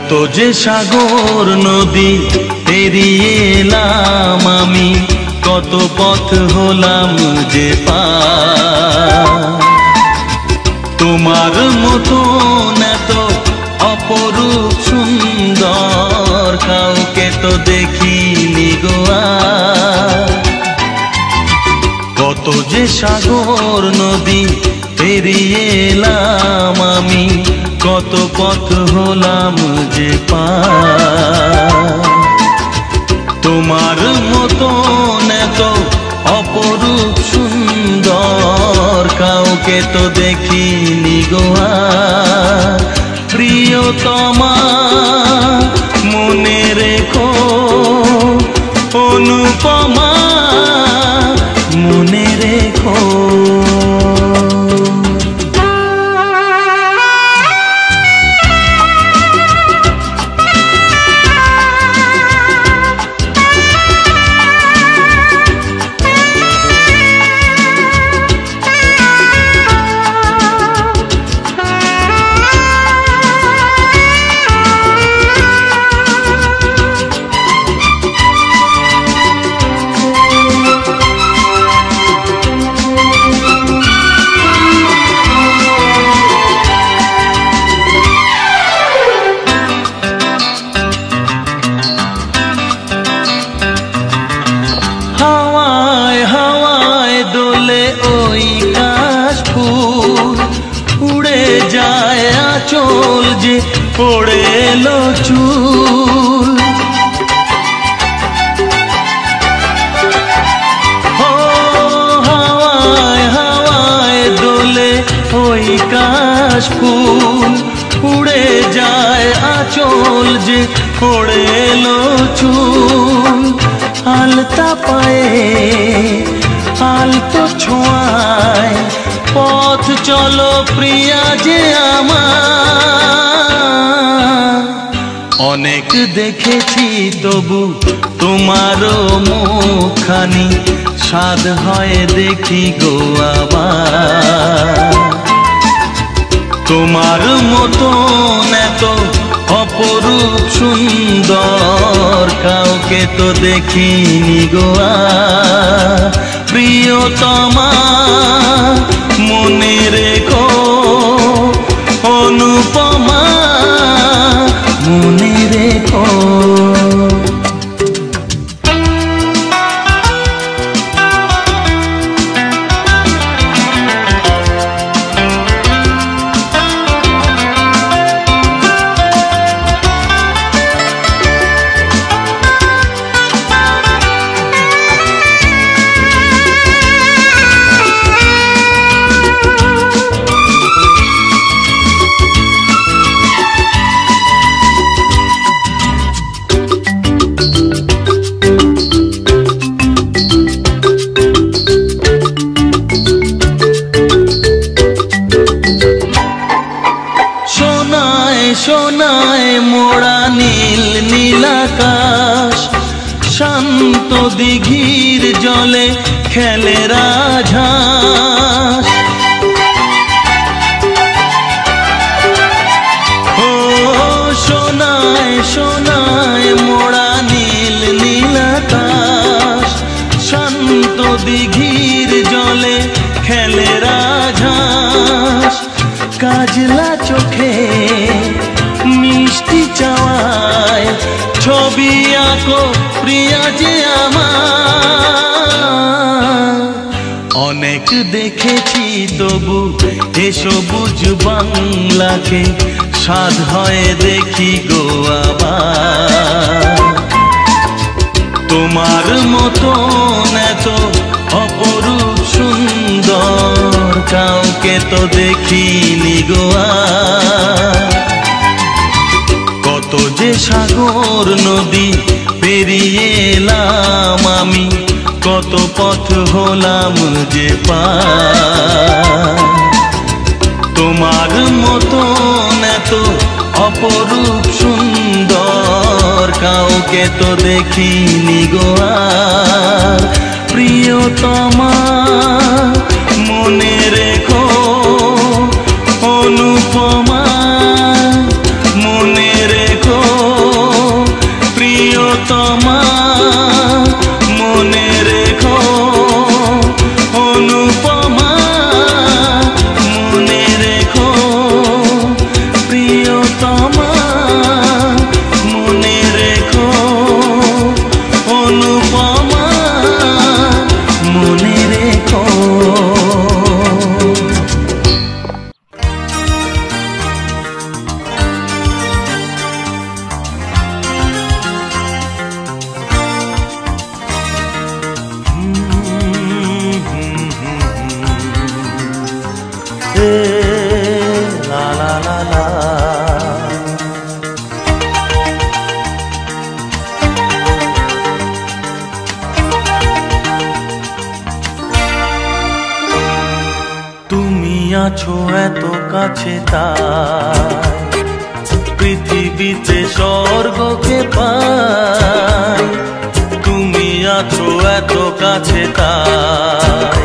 কত যে সাগর নদী পেরিয়ে এলাম আমি, কত পথ হলাম যে পার। তোমার মতন এত অপরূপ সুন্দর কাউকে তো দেখিনি গো আর। কত যে সাগর নদী পেরিয়ে এলাম আমি, কত পথ হলাম যে পার। তোমার মতন এত অপরূপ সুন্দর কাউকে তো দেখিনি গো আর। প্রিয়তমা মনে রেখো, অনুপমা মনে রেখো। হাওয়ায় হাওয়ায় দোলে ওই কাশফুল, উড়ে যায় আঁচল যে পড়ে এলো চুল। ও হাওয়ায় হাওয়ায় দোলে ওই কাশফুল, উড়ে যায় আঁচল যে পড়ে এলো চুল। আলতা পায়ে আলতো ছোঁয়ায় পথ চলো প্রিয়া যে আমার। অনেক দেখেছি তবু তোমারও মুখখানি, স্বাদ হয় দেখি গো আবার। তোমার মতন এত অপরূপ সুন্দর কাউকে তো দেখিনি গো আর। প্রিয়তমা মনে রেখো, অনুপমা মনে রেখো। সোনায় মোড়া নীল নীলাকাশ, শান্ত দিঘির জলে খেলে রাজহাঁস। ও সোনায় সোনায় মোড়া নীল নীলাকাশ, শান্ত দিঘির জলে খেলে রাজহাঁস। কাজলা চোখে মিষ্টি চাওয়ায় ছবি আঁকো প্রিয়া যে আমার। অনেক দেখেছি তবু এ সবুজ বাংলাকে, স্বাদ হয় দেখি গো আবার। তোমার মতন এত অপরূপ সুন্দর কাউকে তো দেখিনি গো আর। কত যে সাগর নদী পেরিয়ে এলাম আমি, কত পথ হলাম যে পার। তোমার মতন এত অপরূপ সুন্দর কাউকে তো দেখিনি গো আর। প্রিয়তমা মনে রেখো, অনুপমা মনে রেখো। তুমি আছো এত কাছে তাই পৃথিবীতে স্বর্গকে পাই। তুমি আছো এত কাছে তাই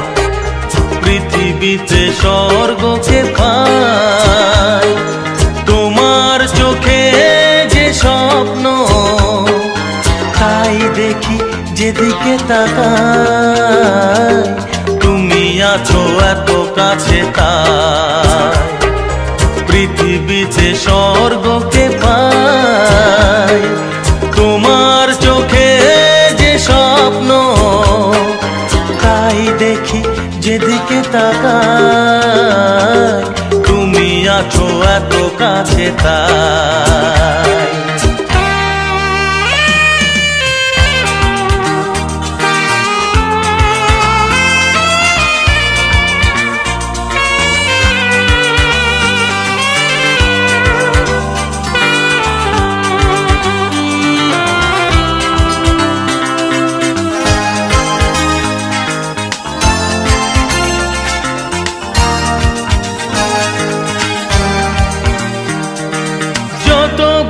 পৃথিবীতে স্বর্গকে পাই। তোমার চোখে যে স্বপ্ন তাই দেখি যেদিকে তাকাই। তুমি আছো এত কাছে তাই পৃথিবীতে স্বর্গকে পাই। তোমার চোখে যে স্বপ্ন তাই দেখি যেদিকে তাকাই। তুমি আছো এত কাছে তাই।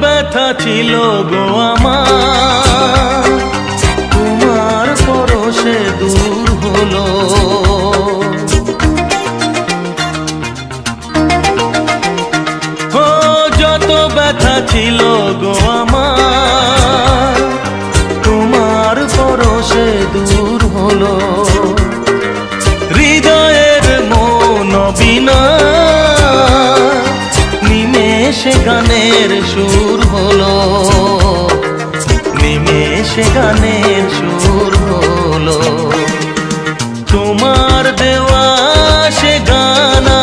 ব্যথা ছিল গো আমার তোমার পরশে দূর হলো। ও যত ব্যথা ছিল গো আমার তোমার পরশে দূর হলো। হৃদয়ের মন বিনা নিমেষে গানের সুর হলো। নিমেষে গানের সুর হলো। তোমার দেওয়া সে গানা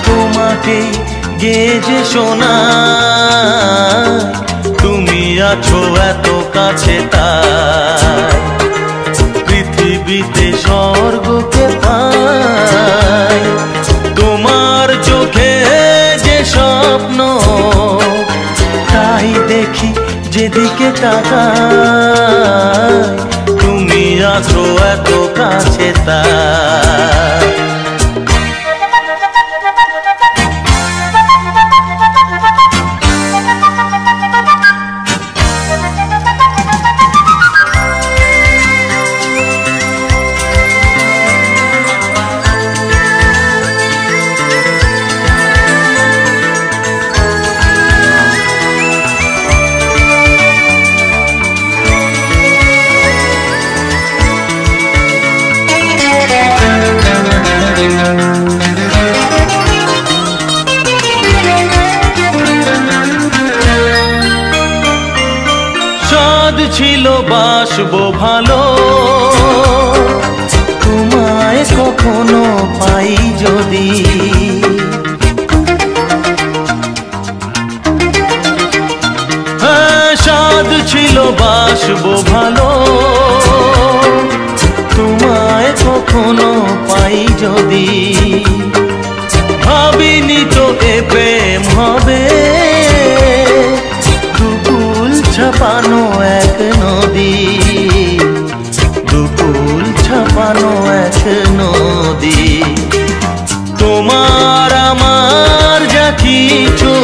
তোমাকে গেজে শোনা। তুমি আছো এত কাছে তাই পৃথিবীতে স্বর্গকে পাই। তোমার চোখে যে স্বপ্ন তাই দেখি যেদিকে তাকাই। তুমি আছো এত কাছে তাই। ছিল বাসবো ভালো তোমায় কখনো পাই যদি। সাধ ছিল বাসবো ভালো তোমায় কখনো পাই যদি। ভাবিনি তো এ প্রেম হবে দুকুল ছাপানো এক নদী। দুকুল ছাপানো এক নদী। তোমার আমার যা কিছু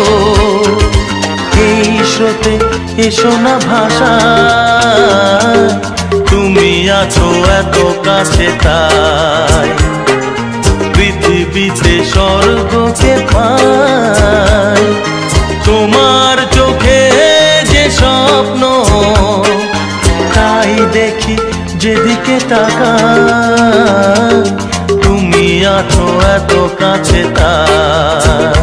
এই স্রোতে এসো না ভাষা। তুমি আছো এত কাছে তাই পৃথিবীতে স্বর্গকে পাই। তোমার চোখে যে স্বপ্ন তাই দেখি যেদিকে তাকাই। তুমি আছো এত কাছে তাই।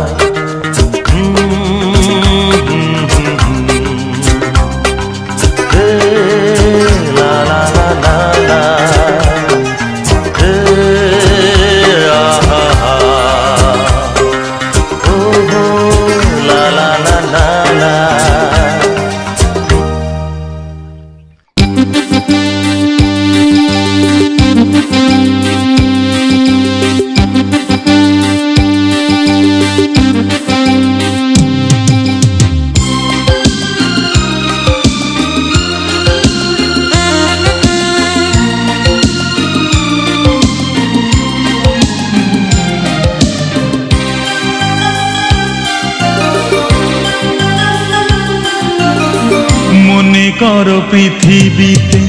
করো পৃথিবীতে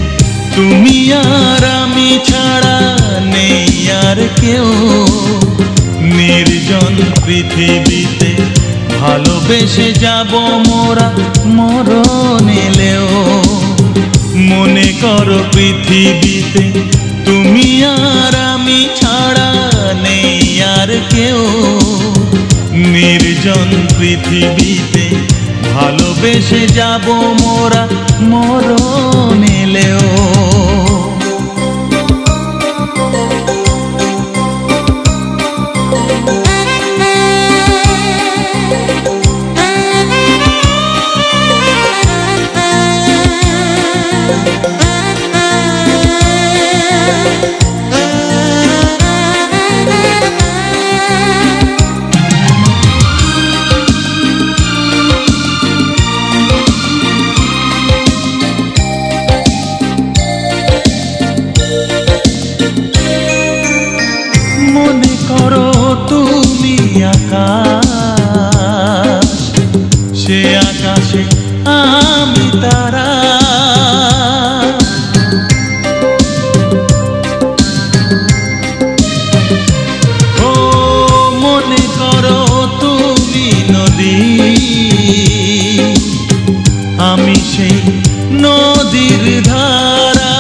তুমি আর আমি ছাড়া নেই আর কেউ, নির্জন পৃথিবীতে ভালোবেসে যাব মোরা মরণ এলেও। মনে করো পৃথিবীতে তুমি আর আমি ছাড়া নেই আর কেউ, নির্জন পৃথিবীতে ভালোবেসে যাব মোরা মরণ এলেও। সে আকাশে আমি তারা, ও মনে করো তুমি নদী, আমি সেই নদীর ধারা,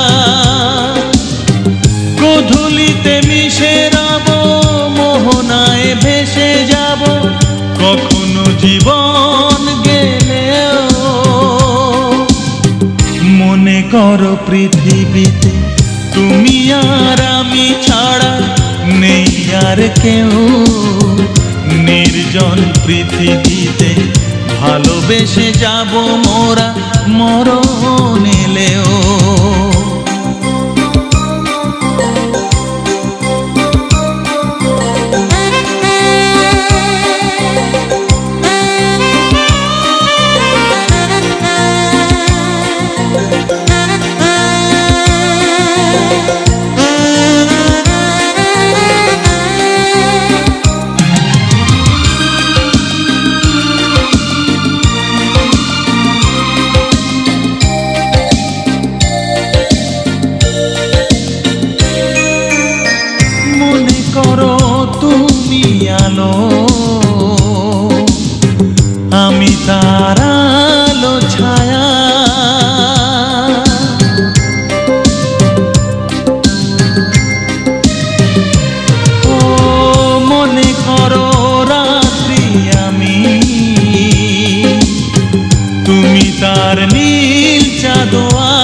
গোধূলিতে মিশে রব মোহনায় ভেসে যাব, কখনো জীবন গেলেও। মনে করো পৃথিবীতে তুমি আর আমি ছাড়া নেই আর কেউ, নির্জন পৃথিবীতে ভালোবেসে যাব মোরা মরণ এলেও। আমি তার আলো ছায়া, ও মনে করো রাত্রি আমি, তুমি তার নীল চাঁদোয়া,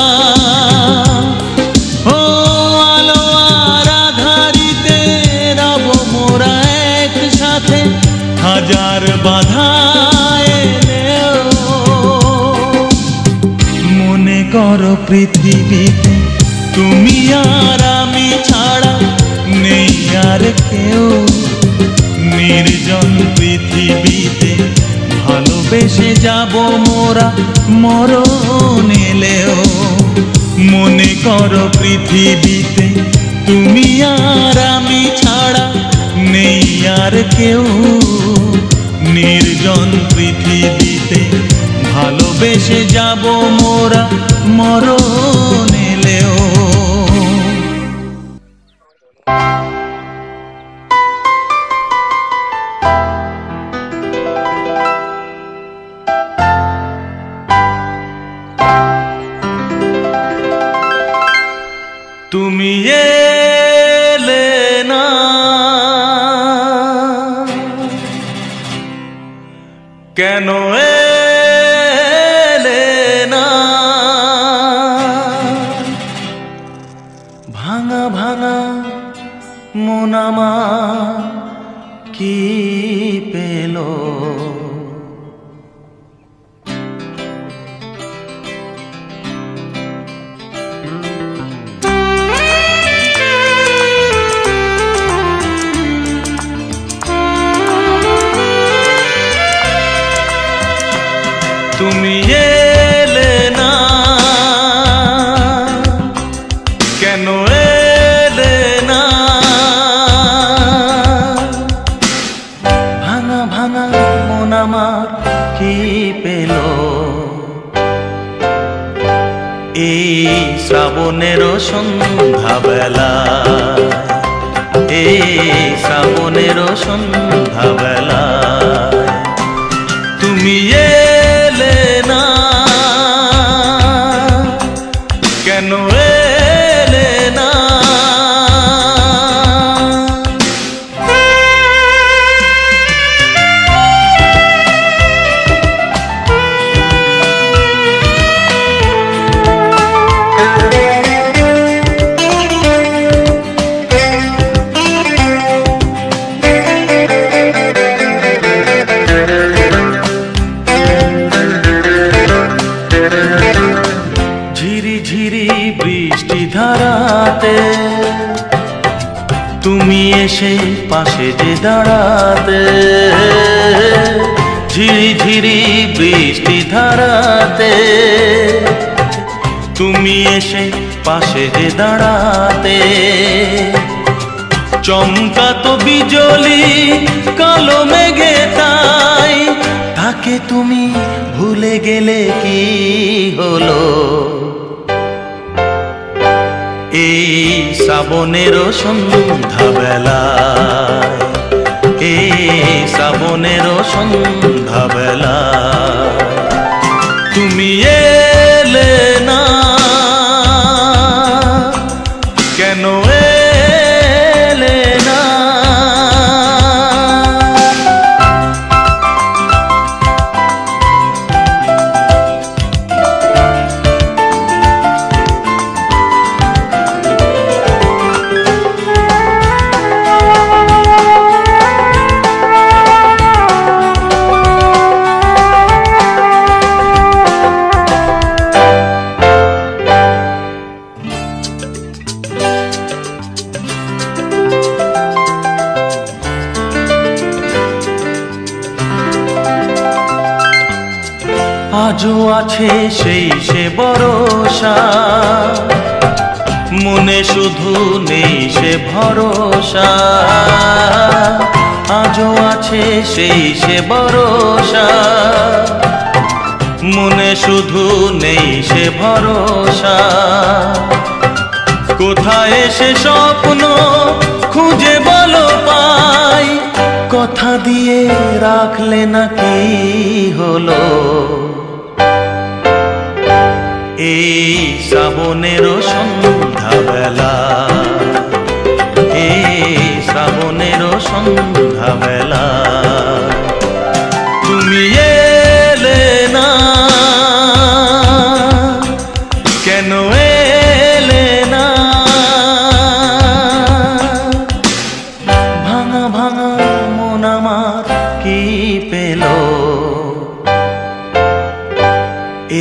ও আলো আর আধারিতে রব মোরা একসাথে হাজার বাধা এলেও। মনে করো পৃথিবীতে তুমি আর আমি ছাড়া নেই আর কেউ, নির্জন পৃথিবীতে ভালোবেসে যাব মোরা মরণ এলেও। মনে করো পৃথিবীতে তুমি আর আমি ছাড়া নেই আর কেউ, নির্জন পৃথিবীতে ভালোবেসে যাব মোরা মরণ এলেও। তুমি এলে না কেন এলে না, ভাঙা ভাঙা মন আমার কি পেল, তুমি এলে না কেন এলে না, ভাঙা ভাঙা মন আমার কি পেল, শ্রাবণের সন্ধ্যাবেলা, এই শ্রাবণের সন্ধ্যাবেলা তুমি এলে না, কেন এলে না? বৃষ্টি ধারাতে তুমি এসে পাশে যে দাঁড়াতে, ঝিরি ঝিরি বৃষ্টি ধারাতে তুমি এসে পাশে যে দাঁড়াতে, চমকাতো বিজলি কালো মেঘে তাই তাকে তুমি ভুলে গেলে কি হলো? এই শ্রাবণের সন্ধ্যাবেলায়, এই শ্রাবণের সন্ধ্যাবেলায় তুমি এলে না, কেন এলে না? আজও আছে সেই সে ভরসা, মনে শুধু নেই সে ভরসা। আজও আছে সেই সে ভরসা, মনে শুধু নেই সে ভরসা। কোথায় সে স্বপ্ন খুঁজে বলো পাই, কথা দিয়ে রাখলে না কি হলো? এই শ্রাবণের সন্ধ্যাবেলা, এই শ্রাবণের সন্ধ্যাবেলা তুমি এলে না, কেন এলে না? ভাঙা ভাঙা মন আমার কি পেল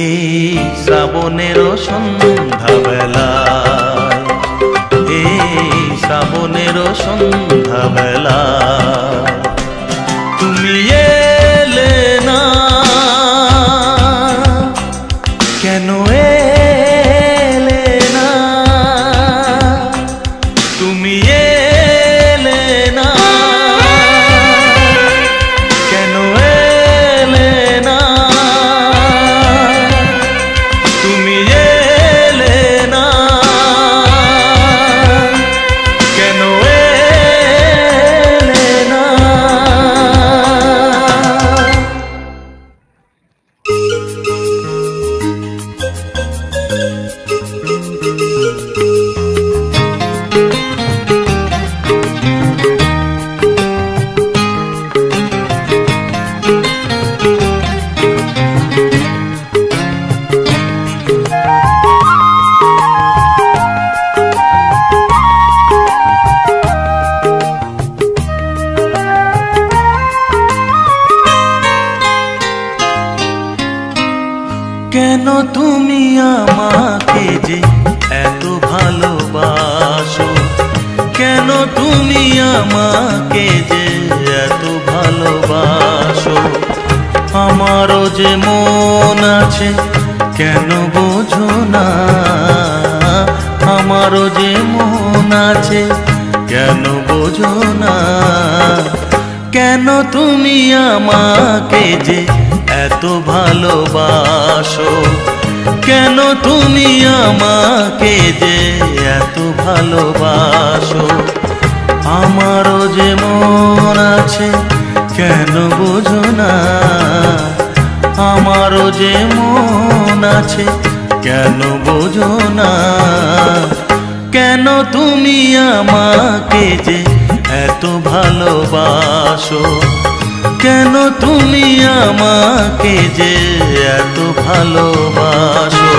এই শ্রাবণের সন্ধ্যাবেলায়, এই শ্রাবণের সন্ধ্যাবেলায় তুমি এলে না, কেন এলে না? তুমি এলে না, কেন এলে না? তুমি এলে না, কেন এলে না? কেন তুমি আমাকে যে এত ভালোবাসো, কেন তুমি আমাকে যে এত ভালোবাসো? আমারও যে মন আছে কেন বোঝো না, আমারও যে মন আছে কেন বোঝো না? কেন তুমি আমাকে যে এত ভালোবাসো, কেন তুমি আমাকে যে এত ভালোবাসো। আমারও যে মন আছে কেন বোঝো না, আমারও যে মন আছে কেন বোঝো না। কেন তুমি আমাকে যে এত ভালোবাসো, কেন তুমি আমাকে যে এত ভালোবাসো।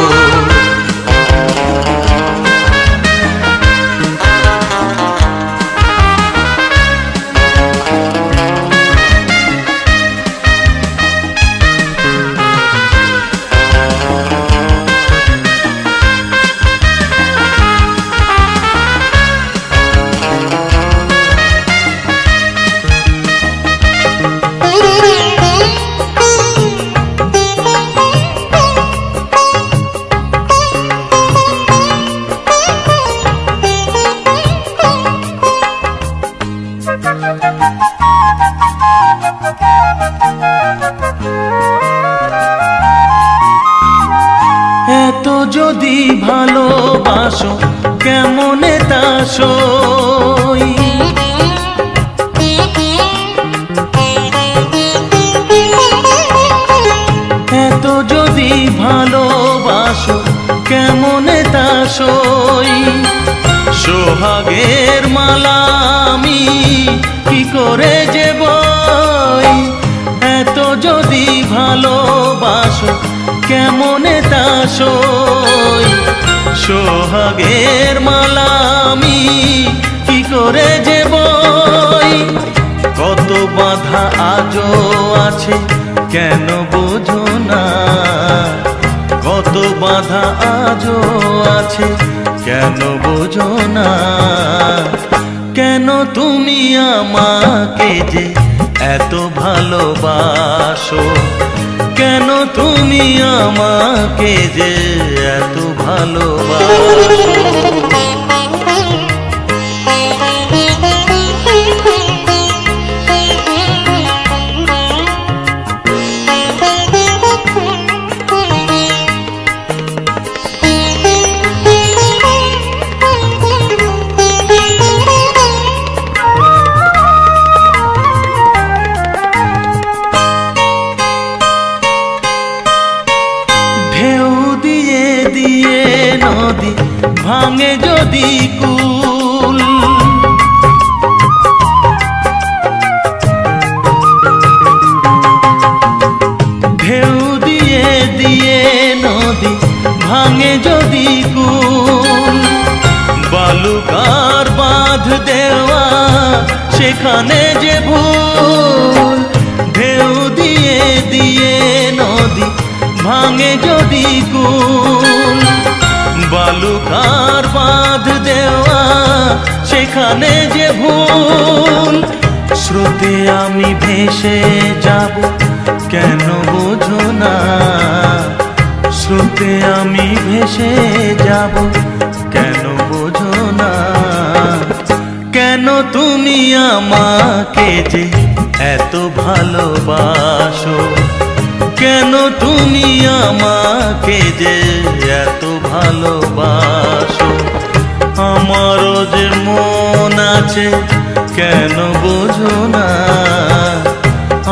এত যদি ভালোবাসো কেমনে তা সই, এত যদি ভালোবাসো কেমনে তা সই। সোহাগের মালা আমি কি করে যে বই, এত যদি ভালোবাসো কেমনে তা সই। সোহাগের মালা আমি কি করে যে বই। কত বাধা আজও আছে কেন বোঝো না, কত বাধা আজও আছে কেন বোঝো না। কেন তুমি আমাকে যে এত ভালোবাসো, কেন তুমি আমাকে যে এত ভালোবাসো। নদী ভাঙে যদি কুল, ঢেউ দিয়ে দিয়ে নদী ভাঙে যদি কুল। বালুকার বাঁধ দেওয়া সেখানে যে ভুল, ঢেউ দিয়ে দিয়ে নদী ভাঙে যদি কুল। বালুকার বাঁধ দেওয়া সেখানে যে ভুল। স্রোতে আমি ভেসে যাব কেন বোঝো না, স্রোতে আমি ভেসে যাব কেন বোঝো না। কেন তুমি আমাকে যে এত ভালোবাসো, কেন তুমি আমাকে যে এত ভালোবাসো। আমারও যে মন আছে কেন বোঝো না,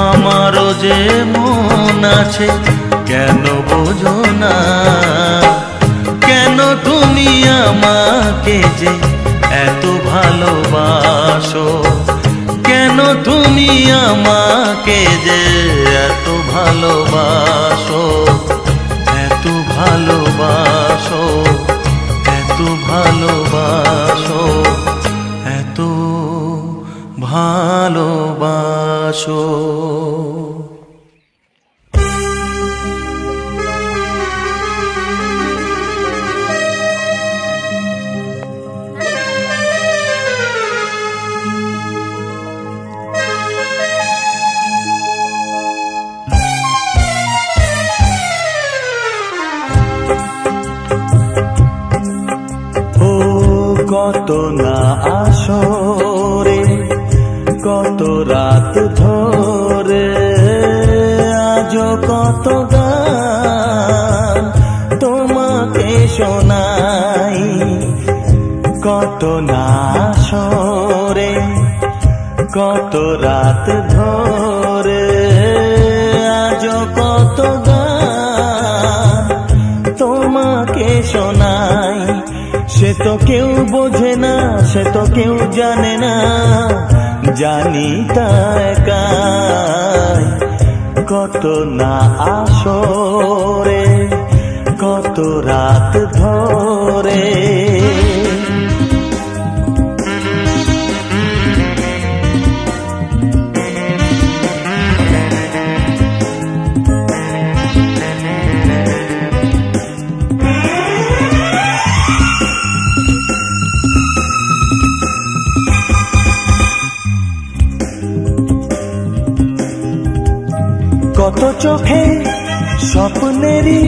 আমারও যে মন আছে কেন বোঝো না। কেন তুমি আমাকে যে এত ভালোবাসো, কেন তুমি আমাকে যে এত ভালোবাসো, এত ভালোবাসো, এত ভালোবাসো, এত ভালোবাসো। কত না আসরে কত রাত ধরে, আজও কত গান শোনাই কত না সরে কত রাত ধরে আজ কত গান তোমাকে শোনাই সে তো কেউ বোঝে না সে তো কেউ জানে না জানি তা একাই কত না আসরে কত রাত ধরে কত চোখে স্বপ্নেরই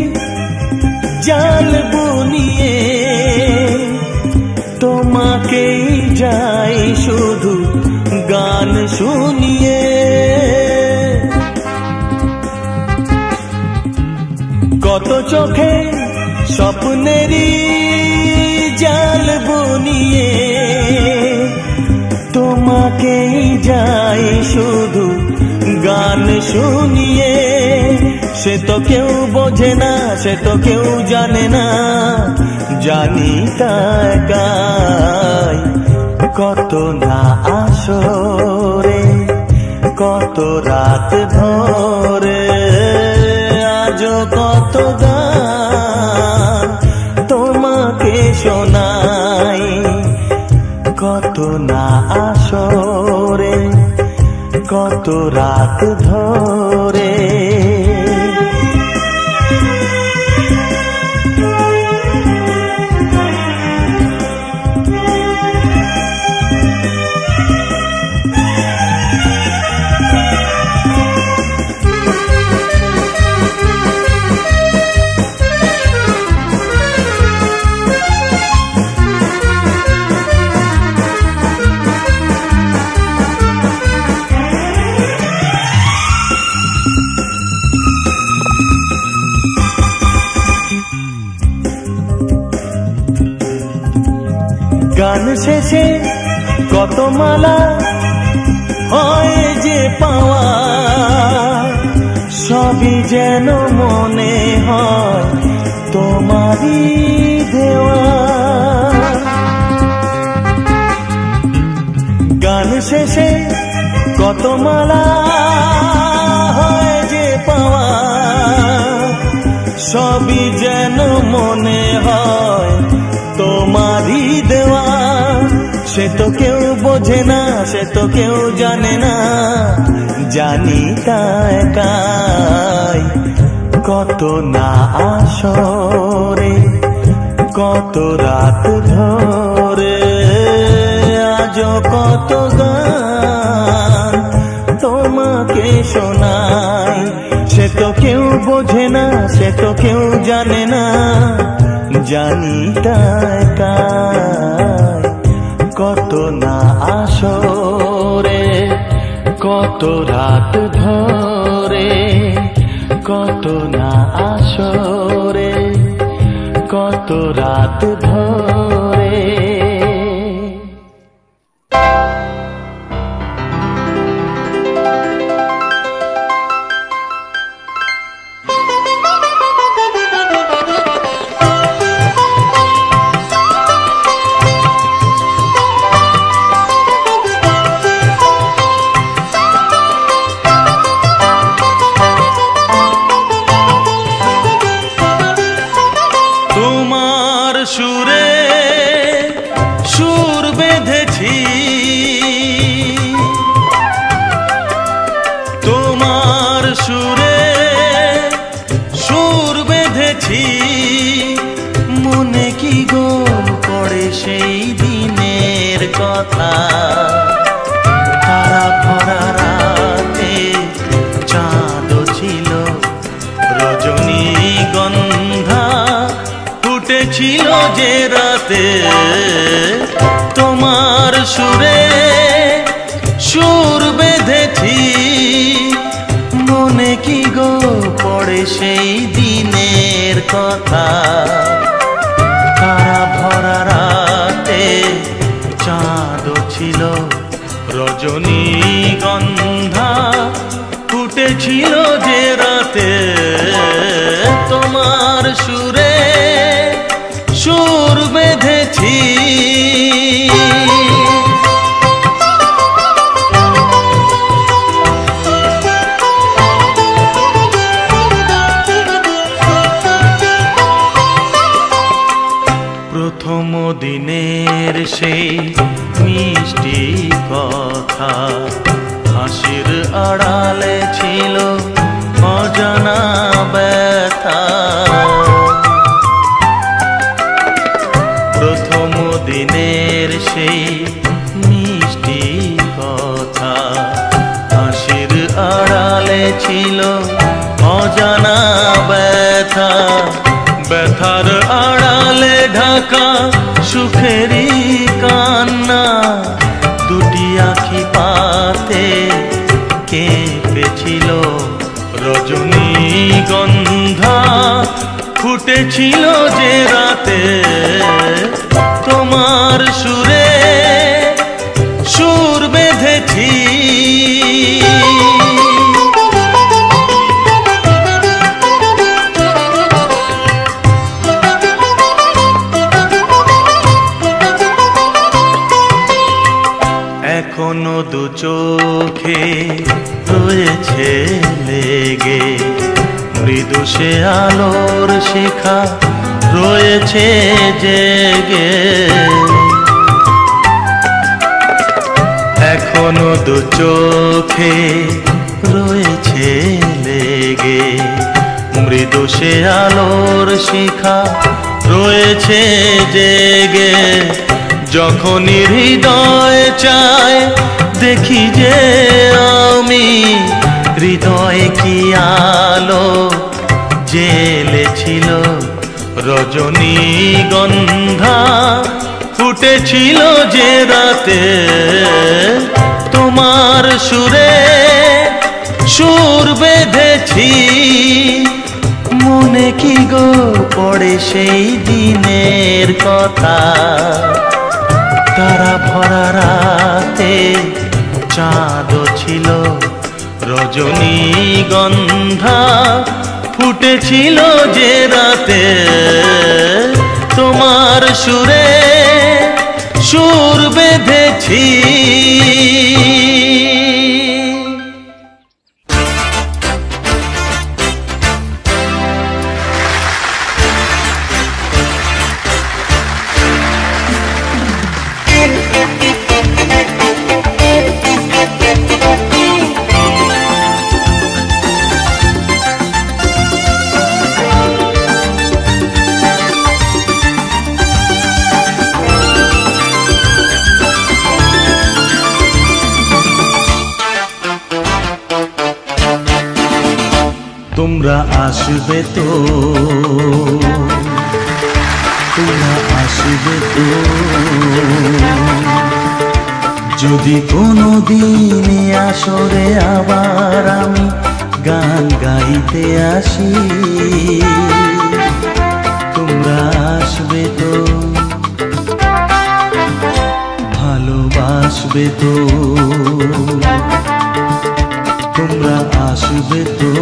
জাল বুনিয়ে তোমাকেই যাই শুধু গান শুনিয়ে কত চোখে স্বপ্নেরই জাল বুনিয়ে তোমাকেই যাই শুধু গান শুনিয়ে সে তো কেউ বোঝে না সে তো কেউ জানে না জানি তা একাই কত না আসরে কত রাত ধরে আজ কত গান তোমাকে শোনাই কত না আসরে কত রাত ধরে গান শেষে কত মালা হয় যে পাওয়া সবই যেন মনে হয় তোমারই দেওয়া গান শেষে কত মালা হয় যে পাওয়া সবই যেন মনে হয় তোমারই দেওয়া সে তো কেউ বোঝে না সে তো কেউ জানে না জানি তা একাই কত না আসরে কত রাত ধরে আজ কত গান তোমাকে শোনাই সে তো কেউ বোঝে না সে তো কেউ জানে না জানি তা একাই কত না আসরে কত রাত ধরে কত না আসরে কত রাত ধরে মনে কি গোল পড়ে সেই দিনের কথা তারা ভরা রাতে চাঁদ ছিল রজনীগন্ধা ফুটেছিল যে রাতে তোমার সুরে সুর বেঁধেছি মনে কি গো পড়ে সেই দিনের কথা রজনীগন্ধা ফুটেছিল যে রাতে তোমার সুরে সুর বেঁধেছি। প্রথম দিনের সেই মিষ্টি কথা হাসির আড়ালে ছিল অজানা ব্যথা। প্রথম দিনের সেই মিষ্টি কথা হাসির আড়ালে ছিল অজানা ব্যথা। ব্যথার আড়ালে ঢাকা সুখেরই কান্না, দুটি আখি পাতে কেঁপেছিল রজনীগন্ধা ফুটেছিল যে রাতে তোমার সুরে সুর বেঁধেছি। এখনো দু চোখে রয়েছে লেগে মৃদু সে আলোর শিখা রয়েছে জেগে। এখনো দু চোখে রয়েছে লেগে মৃদু সে আলোর শিখা রয়েছে জেগে। যখনই হৃদয় চায় দেখি যে আমি হৃদয়ে কি আলো জ্বেলেছিল রজনীগন্ধা ফুটেছিল যে রাতে তোমার সুরে সুর বেঁধেছি। মনে কি গো পড়ে সেই দিনের কথা, তারা ভরা রাতে চাঁদ ছিল রজনীগন্ধা ফুটেছিল যে রাতে তোমার সুরে সুর বেঁধেছি। তোমরা আসবে তো, তোমরা আসবে তো, যদি কোনো দিন আসরে আবার আমি গান গাইতে আসি। তোমরা আসবে তো, ভালোবাসবে তো, তোমরা আসবে তো,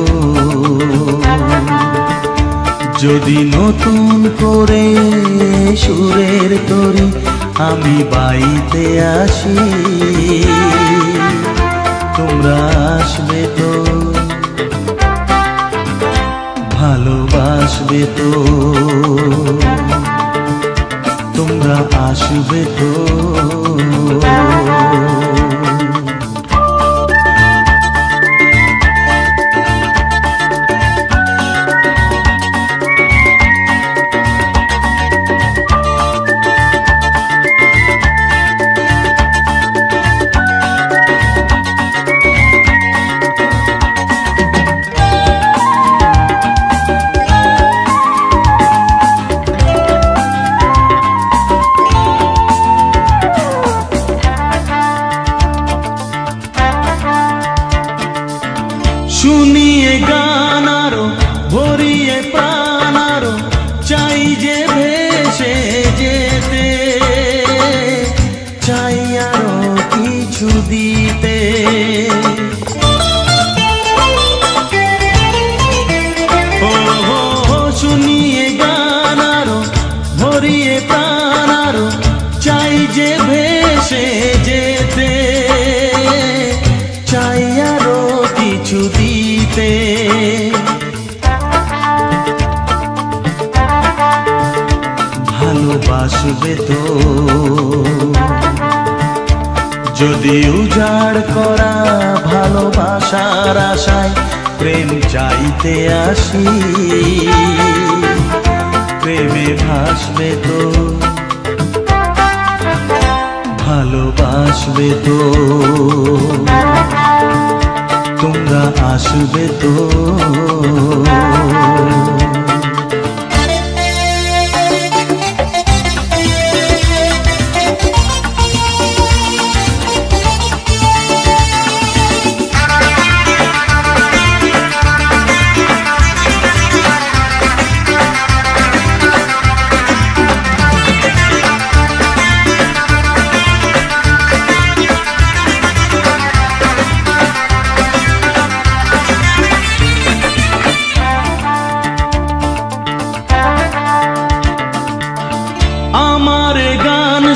যদি নতুন করে সুরের তরি আমি বাইতে আসি। তোমরা আসবে তো, ভালোবাসবে তো, তোমরা আসবে তো। শুনিয়ে গান আরো ভরিয়ে প্রাণ আরো চাই যে ভেসে যেতে, চাই আরো কিছু দিতে। ভালোবাসার আশায় প্রেম চাইতে আসি। প্রেমে ভাসবে তো, ভালোবাসবে তো, তোমরা আসবে তো।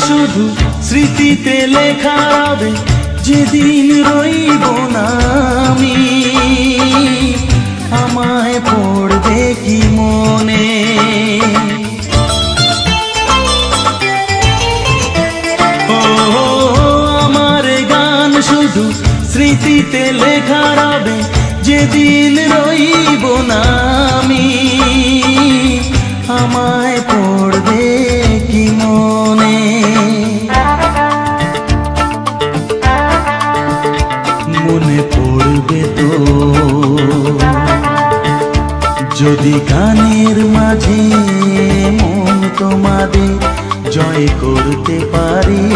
শুধু স্মৃতিতে লেখা হবে, যেদিন রইব না আমি। আমায় পড়বে কি মনে, ও আমার গান শুধু স্মৃতিতে লেখা হবে, যেদিন রইব না আমি। আমায় পড়বে কি মনে, মনে পড়বে তো যদি গানের মাঝে মন তোমাদের জয় করতে পারি।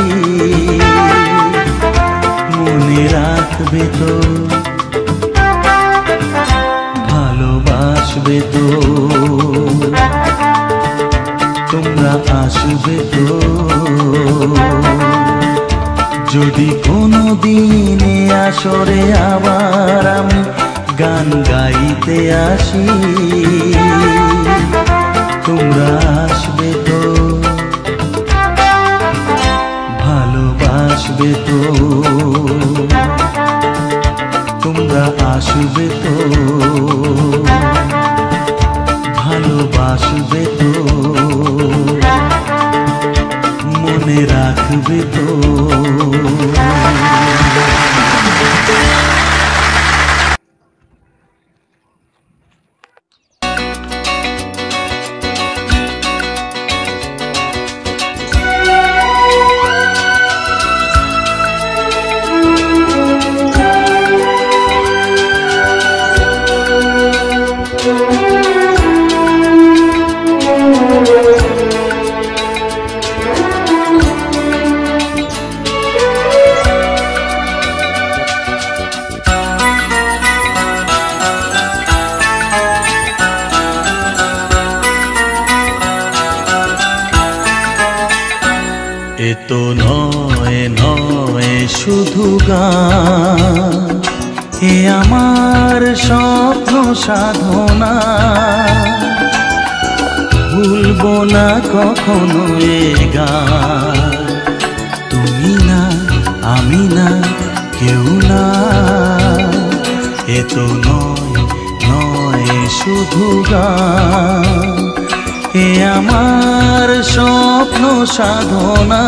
মনে রাখবে তো, ভালোবাসবে তো, তোমরা আসবে তো। যদি কোনো দিনে আসরে আবার আমি গান গাইতে আসি, তোমরা আসবে তো, ভালোবাসবে তো, তোমরা আসবে তো, ভালোবাসবে তো, মনে রাখবে তো। এ তো নয় নয় শুধু গান, এ আমার স্বপ্ন সাধনা। ভুলবো না কখনো এ গান, তুমি না আমি না কেউ না। এ তো নয় নয় শুধু গান, এ আমার স্বপ্ন সাধনা।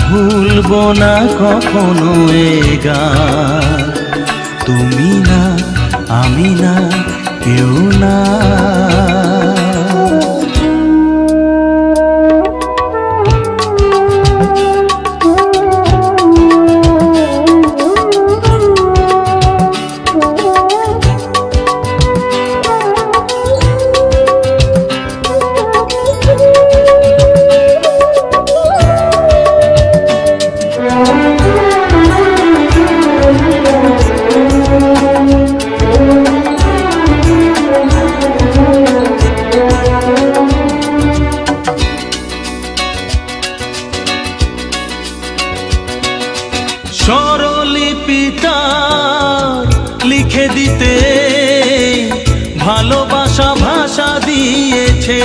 ভুলবো না কখনো এ গান, তুমি না আমি না কেউ না। স্বরলিপিটা লিখে দিতে ভালোবাসা ভাষা দিয়েছে।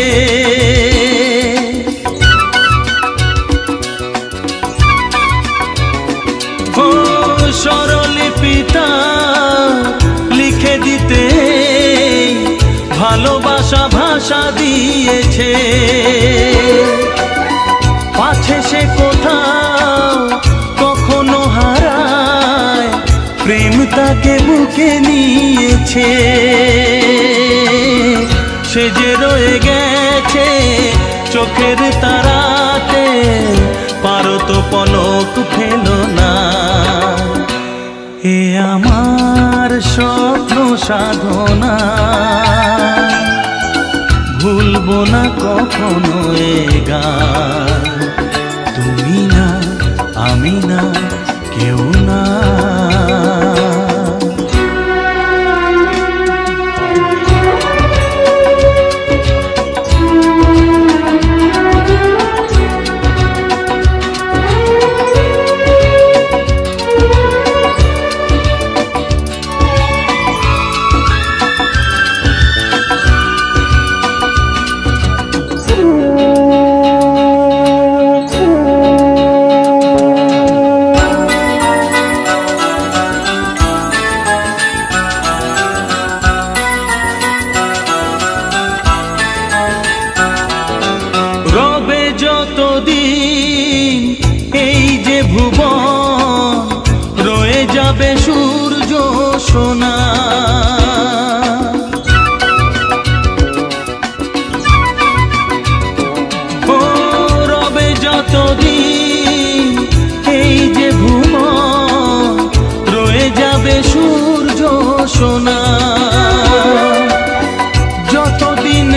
ও স্বরলিপিটা লিখে দিতে ভালোবাসা ভাষা দিয়েছে। পাছে সে কোথাও কখনো হারায় প্রেম তাকে বুকে নিয়েছে, সে যে রয়ে গেছে চোখের তারাতে, পারো তো পলক ফেলো না। এ আমার স্বপ্ন সাধনা, ভুলবো না কখনো এ গান। তুমি না, আমি না, কেউ না। রবে যতদিন এই যে ভুবন, রয়ে যাবে সূর্য সোনা। ও রবে যতদিন এই যে ভুবন, রয়ে যাবে সূর্য সোনা। যতদিন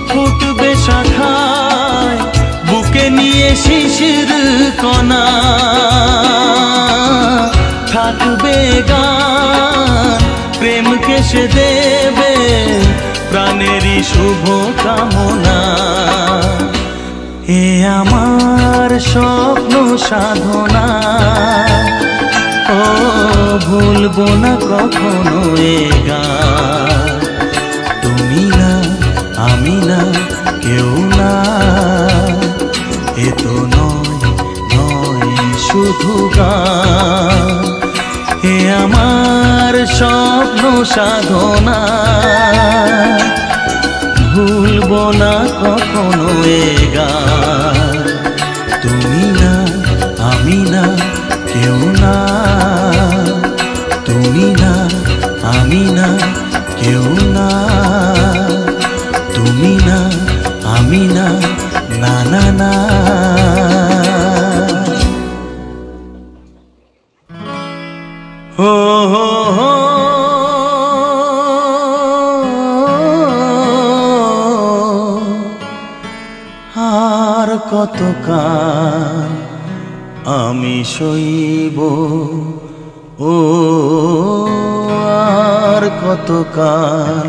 ফুটবে শাখায়, বুকে নিয়ে শিশির কণা, থাকবে গান প্রেমকে সে দেবে প্রাণেরই শুভ কামনা। এ আমার স্বপ্ন সাধনা, ও ভুলবো না কখনো এ গান। তুমি না, আমি না, কেউ না। এ তো নয় শুধু গান, এ আমার স্বপ্ন সাধনা, ভুলবো না কখনো এ গান। তুমি না, আমি না, কেউ না। তুমি না, আমি না, কেউ না। তুমি না, আমি না, না না না। হো হো হো আর কতকাল আমি সইব, ও আর কতকাল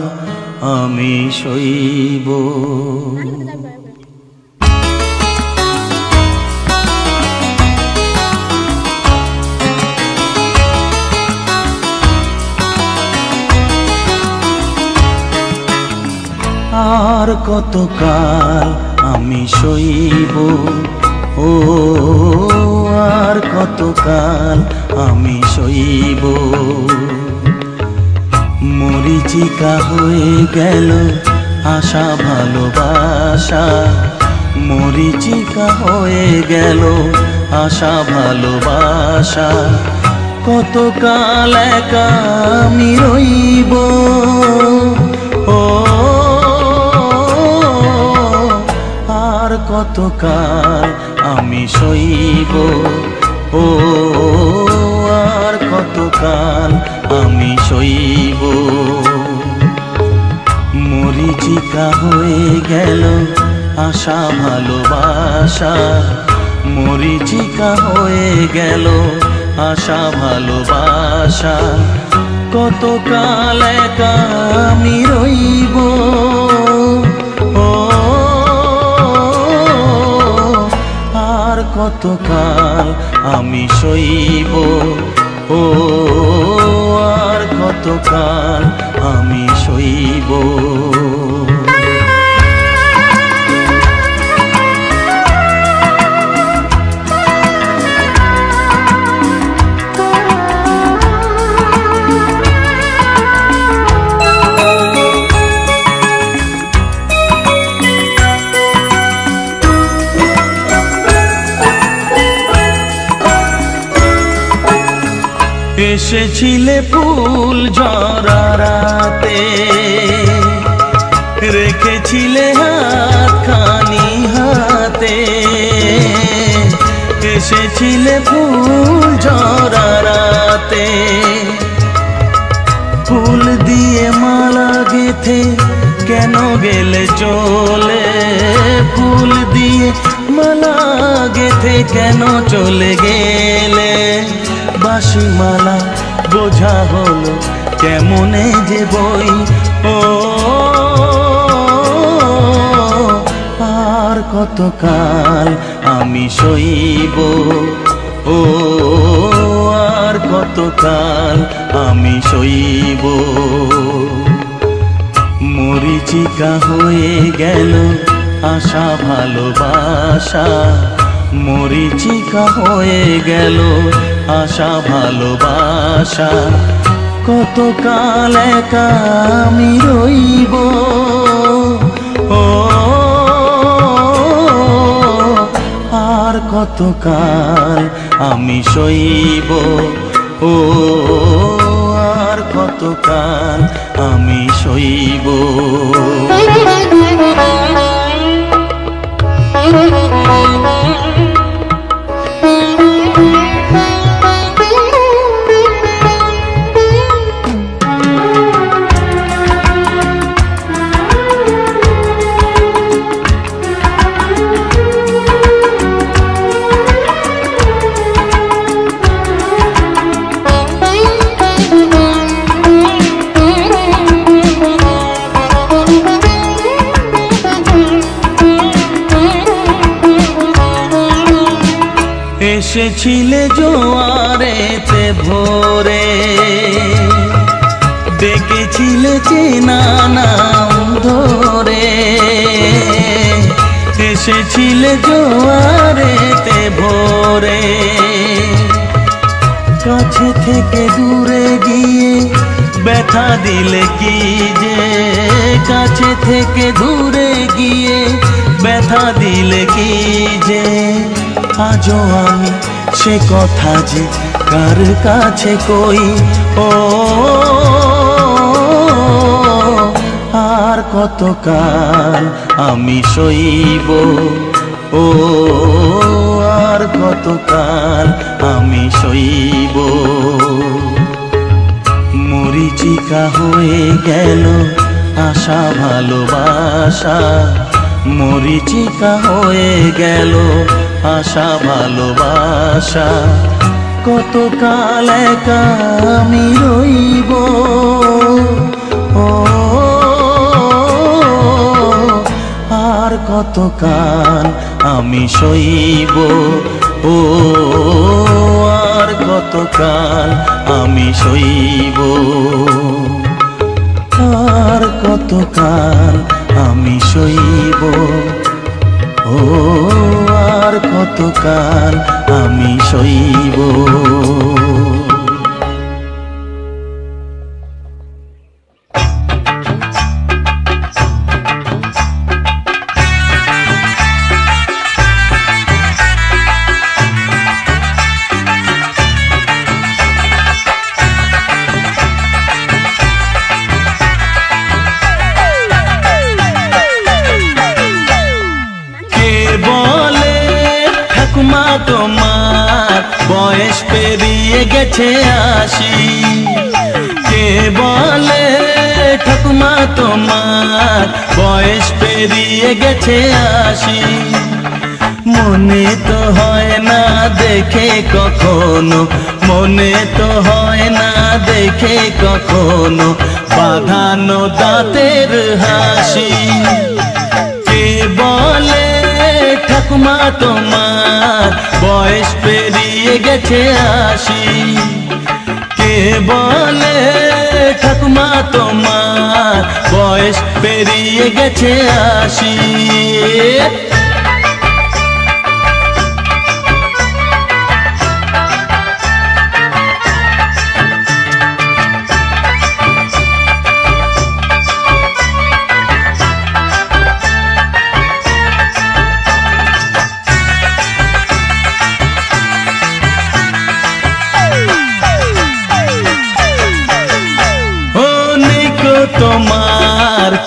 আমি সইব। আর কতকাল আমি সইব, ও আর কতকাল আমি সইব। মরিচিকা হয়ে গেল আশা ভালোবাসা, মরিচিকা হয়ে গেল আশা ভালোবাসা। কতকাল একা আমি রইব, ও আর কতকাল আমি সইব, ও আর কতকাল আমি সইব। মরিচিকা হয়ে গেল আশা ভালোবাসা, মরিচিকা হয়ে গেল আশা ভালোবাসা। কতকাল একা আমি রইব, ও আর কতকাল আমি সইব, ও আর কতকাল আমি সইব। এসেছিলে ফুল ঝরা রাতে, রেখেছিলে হাতখানি হাতে। এসেছিলে ফুল ঝরা রাতে, ফুল দিয়ে মালা গেথে কেন গেলে চলে? ফুল দিয়ে মালা গেথে কেন চলে গেলে? বাঁশি মালা বোঝা হলো কেমনে যে বই। ও আর কতকাল আমি সইব? ও আর কতকাল আমি সইব? মরিচিকা হয়ে গেল আশা ভালোবাসা, মরিচিকা হয়ে গেল আশা ভালোবাসা। কতকাল একা আমি রইব? ও আর কতকাল আমি সইব? ও আর কতকাল আমি সইব? এসেছিলে জোয়ারেতে ভোরে, ডেকেছিলে চেনা নাম ধরে। এসেছিলে জোয়ারেতে ভোরে, কাছে থেকে দূরে গিয়ে ব্যথা দিলে কি যে? কাছে থেকে দূরে গিয়ে ব্যথা দিলে কি যে? আজও আমি সে কথা যে কার কাছে কই? ও আর কতকাল আমি সইব? ও আর কতকাল আমি সইব? মরিচিকা হয়ে গেল আশা ভালোবাসা, মরিচিকা হয়ে গেল আশা ভালোবাসা। কতকাল একা আমি রইব? ও আর কতকাল আমি সইব? ও আর কতকাল আমি সইব? আর কতকাল আমি সইব? ও আর কতকাল আমি সইব? তোমার বয়স পেরিয়ে গেছে 80। কে বলে ঠাকুমা তোমার বয়স পেরিয়ে গেছে 80? মনে তো হয় না দেখে কখনো, মনে তো হয় না দেখে কখনো বাঁধানো দাঁতের হাসি। কে বলে ঠাকুমা তোমার বয়স পেরিয়ে গেছে 80? কে বলে ঠাকুমা তোমার বয়স পেরিয়ে গেছে 80?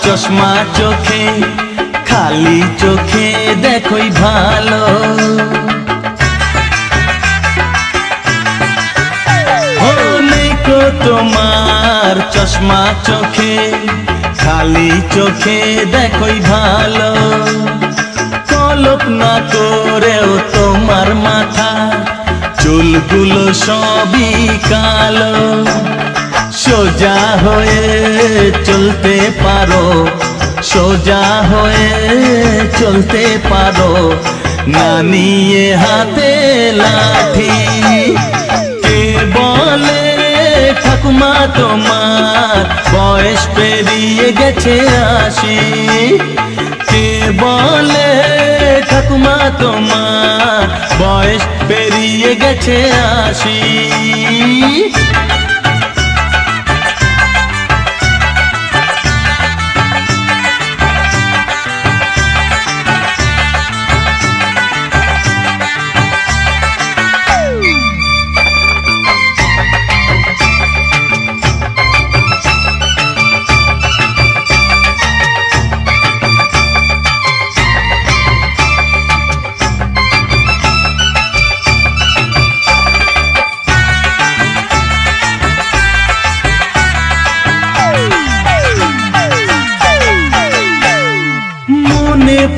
চশমা চোখে খালি চোখে দেখোই ভালো তোমার চশমা চোখে খালি চোখে দেখোই ভালো কল্পনা করেও তোমার মাথা চুলগুলো সবই কালো সোজা হয়ে চলতে পারো সোজা হয়ে চলতে পারো না নিয়ে হাতে লাঠি কে বলে ঠাকুমা তোমার বয়স পেরিয়ে গেছে 80 কে বলে ঠাকুমা তোমার বয়স পেরিয়ে গেছে 80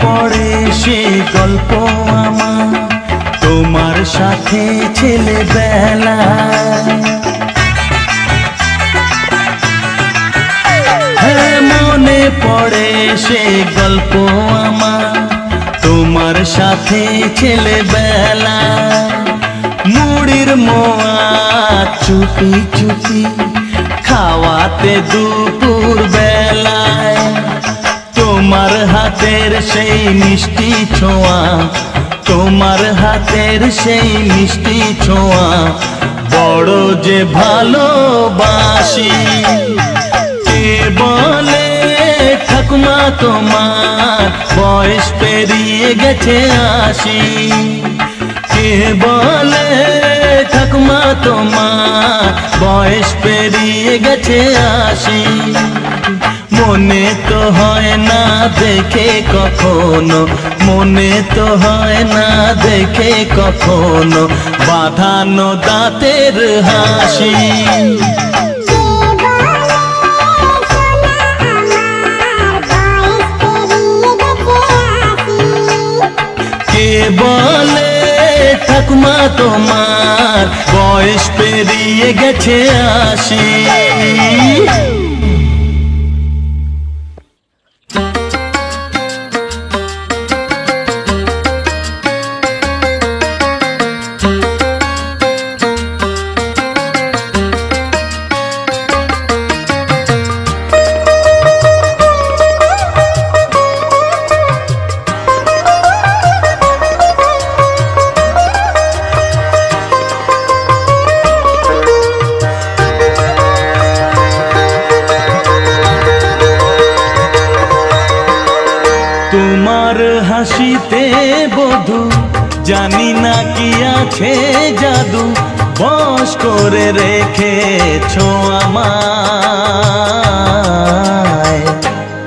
পড়ে সে গল্প আমার তোমার সাথে ছেলেবেলা মনে পড়ে সে গল্প আমার তোমার সাথে ছেলেবেলা মুড়ির মোয়া চুপি চুপি খাওয়াতে দুপুর বেলায় তোমার হাতের সেই মিষ্টি ছোঁয়া তোমার হাতের সেই মিষ্টি ছোঁয়া বড় যে ভালোবাসি কে বলে ঠাকুমা তোমার বয়স পেরিয়ে গেছে 80 কে বলে ঠাকুমা তোমার বয়স পেরিয়ে গেছে 80 মনে তো হয় না দেখে কখনো মনে তো হয় না দেখে কখনো বাঁধানো দাঁতের হাসি কে বলে ঠাকুমা তোমার বয়স পেরিয়ে গেছে 80 হাসিতে বধু জানি না কি আছে জাদু বশ করে রেখেছো আমায়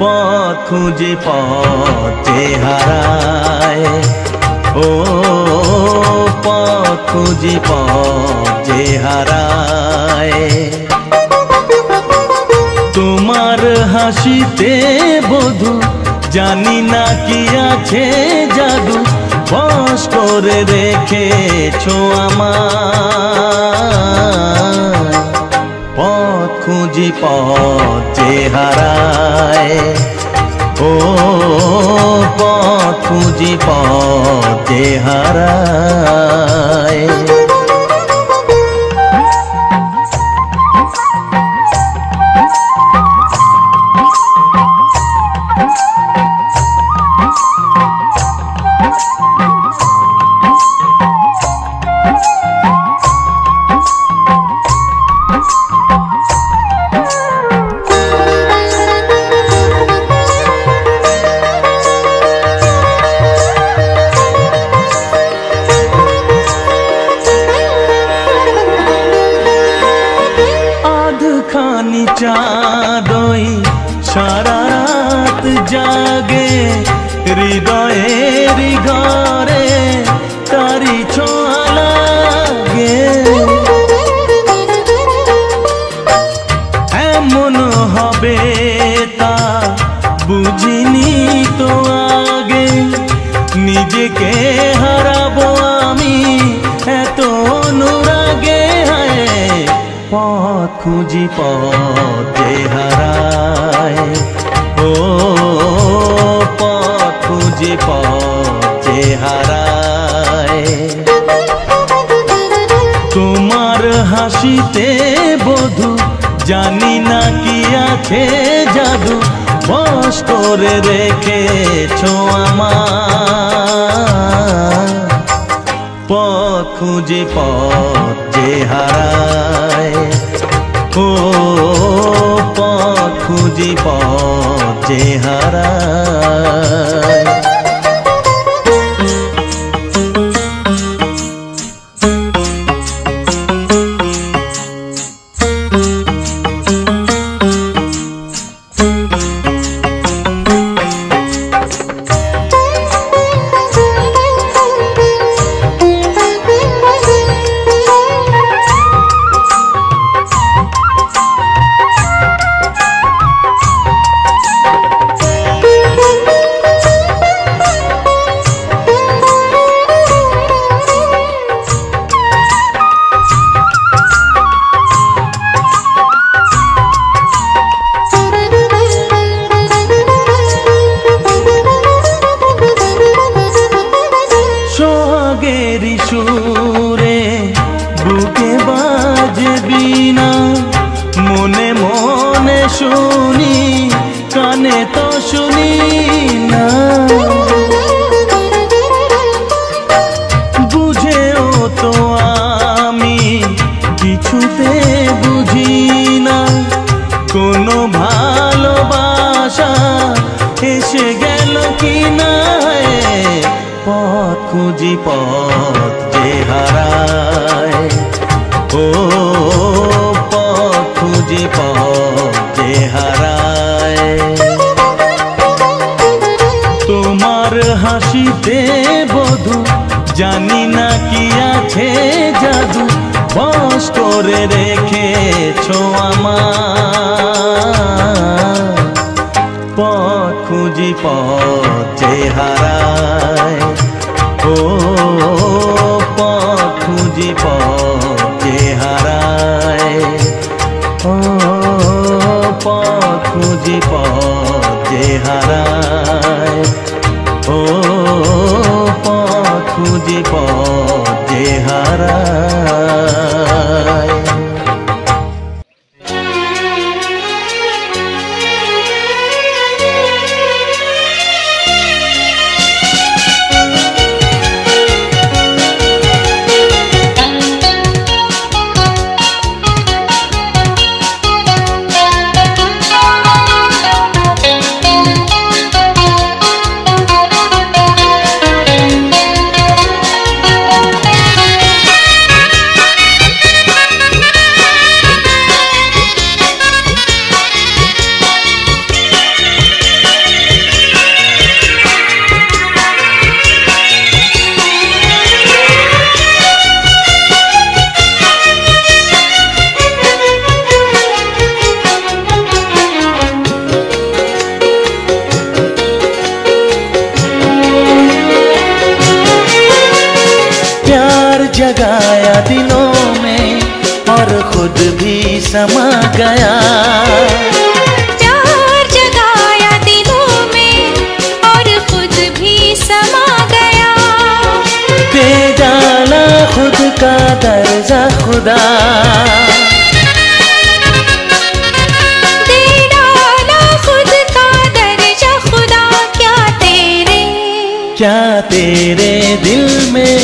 পথ খুঁজে পথে হারায় ও পথ খুঁজে পথে হারায় তোমার হাসিতে বধু জানি না কি আছে জাদু বশ করে রেখেছো আমায় পথ খুঁজি পথে হারায় ও পথ খুঁজি পথে হারায় চাঁদই সারা জাগে হৃদয়ের ঘরে তারি ছোঁয়া লাগে। এমন হবে তা বুঝিনি তো আগে, নিজেকে হারাবো আমি এত অনুরাগে। পথ খুঁজি পথ যে হারায়, ও পথ খুঁজি পথ যে হারায়। তোমার হাসিতে বধু জানি না কি আছে জাদু, বশ করে রেখেছো আমার। পথ খুঁজি পথ যে হারায়, ও পথ খুঁজি পথ যে হারায়। সুরে বুকে বাজবি না, মনে মনে শুনি কানে তো শুনি না। বুঝেও তো আমি কিছুতে বুঝি না, কোনো ভালোবাসা এসে গেল কি না। পথ খুঁজি পথ যে হারায়, ও পথ খুঁজি পথ যে হারায়। তোমার হাসিতে বধু জানি না কি আছে জাদু, বশ করে রেখেছো আমার। পথ খুঁজি পথ যে হারায়, ও পথ খুঁজি পথ যে হারায়, ও পথ খুঁজি পথ যে হারায়, ও পথ খুঁজি পথ যে হারায়। जगाया दिलों में और खुद भी समा गया, प्यार जगाया दिलों में और खुद भी समा गया। दे डाला खुद का दर्जा खुदा, दे डाला खुद का दर्जा खुदा। क्या तेरे दिल में